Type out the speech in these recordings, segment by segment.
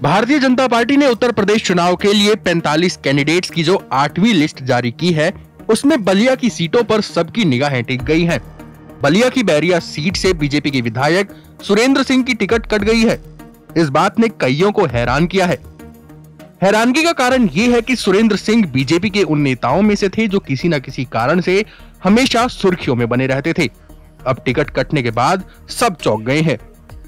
Bharatiya Janata party ने उत्तर प्रदेश चुनाव के लिए 45 कैंडिडेट्स की जो 8वीं लिस्ट जारी की है, उसमें बलिया की सीटों पर सबकी निगाहें टिक गई हैं। बलिया की बैरिया सीट से बीजेपी के विधायक सुरेंद्र सिंह की टिकट कट गई है। इस बात ने कईयों को हैरान किया है। हैरानगी का कारण ये है कि सुरेंद्र सिंह बीजेपी के उन नेताओं में से थे जो किसी न किसी कारण से हमेशा सुर्खियों में बने रहते थे। अब टिकट कटने के बाद सब चौंक गए हैं।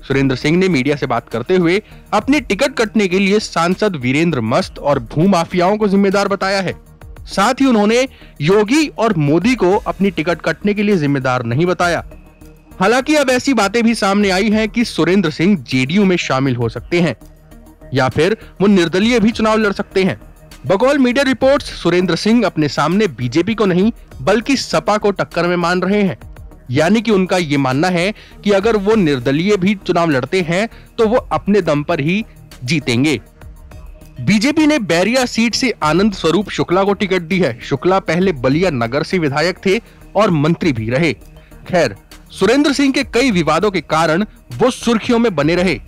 सुरेंद्र सिंह ने मीडिया से बात करते हुए अपनी टिकट कटने के लिए सांसद वीरेंद्र मस्त और भूमाफियाओं को जिम्मेदार बताया है। साथ ही उन्होंने योगी और मोदी को अपनी टिकट कटने के लिए जिम्मेदार नहीं बताया। हालांकि अब ऐसी बातें भी सामने आई हैं कि सुरेंद्र सिंह जेडीयू में शामिल हो सकते हैं या फिर वो निर्दलीय भी चुनाव लड़ सकते हैं। बकौल मीडिया रिपोर्ट्स, सुरेंद्र सिंह अपने सामने बीजेपी को नहीं बल्कि सपा को टक्कर में मान रहे हैं। यानी कि उनका ये मानना है कि अगर वो निर्दलीय भी चुनाव लड़ते हैं तो वो अपने दम पर ही जीतेंगे। बीजेपी ने बैरिया सीट से आनंद स्वरूप शुक्ला को टिकट दी है। शुक्ला पहले बलिया नगर से विधायक थे और मंत्री भी रहे। खैर, सुरेंद्र सिंह के कई विवादों के कारण वो सुर्खियों में बने रहे।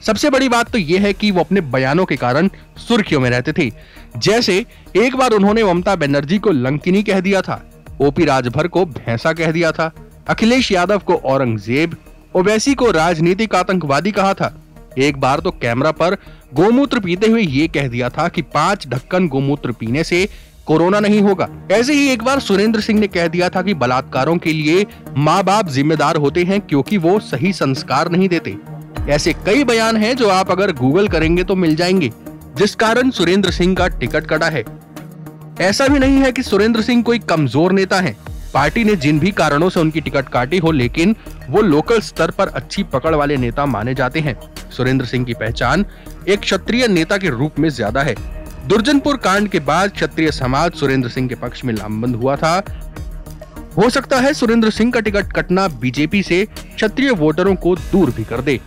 सबसे बड़ी बात तो यह है कि वो अपने बयानों के कारण सुर्खियों में रहते थे। जैसे एक बार उन्होंने ममता बनर्जी को लंकिनी कह दिया था, ओपी राजभर को भैंसा कह दिया था, अखिलेश यादव को औरंगजेब, ओवैसी को राजनीतिक आतंकवादी कहा था। एक बार तो कैमरा पर गोमूत्र पीते हुए ये कह दिया था कि 5 ढक्कन गोमूत्र पीने से कोरोना नहीं होगा। ऐसे ही एक बार सुरेंद्र सिंह ने कह दिया था कि बलात्कारों के लिए माँ बाप जिम्मेदार होते हैं क्योंकि वो सही संस्कार नहीं देते। ऐसे कई बयान हैं जो आप अगर गूगल करेंगे तो मिल जाएंगे, जिस कारण सुरेंद्र सिंह का टिकट कटा है। ऐसा भी नहीं है कि सुरेंद्र सिंह कोई कमजोर नेता है। पार्टी ने जिन भी कारणों से उनकी टिकट काटी हो, लेकिन वो लोकल स्तर पर अच्छी पकड़ वाले नेता माने जाते हैं। सुरेंद्र सिंह की पहचान एक क्षत्रिय नेता के रूप में ज्यादा है। दुर्जनपुर कांड के बाद क्षत्रिय समाज सुरेंद्र सिंह के पक्ष में लामबंद हुआ था। हो सकता है सुरेंद्र सिंह का टिकट कटना बीजेपी से क्षत्रिय वोटरों को दूर भी कर दे।